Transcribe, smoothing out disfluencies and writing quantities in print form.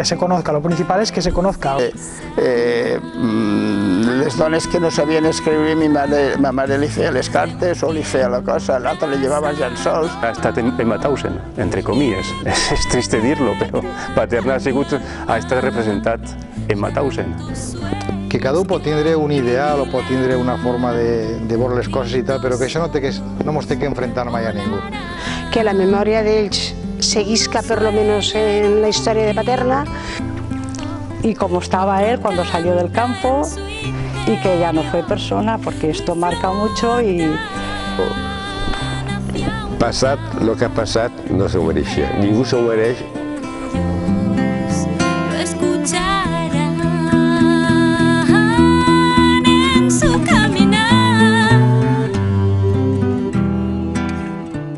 se conozca, lo principal és que se conozca. Les dones que no sabien escriure, ma mare li feia les cartes o li feia la cosa, l'altra li llevava llençols. Ha estat en Mauthausen, entre comilles. És triste dir-lo, però Paterna ha estat representat en Mauthausen. Que cada un pot tindre un ideal o pot tindre una forma de veure les coses i tal, però que això no mos té que enfrontar mai a ningú. Que la memòria d'ells seguisca per lo menos en la història de Paterna. Y como estaba él cuando salió del campo y que ya no fue persona, porque esto marca mucho y... Passat, el que ha passat no s'ho mereixia. Ningú s'ho mereix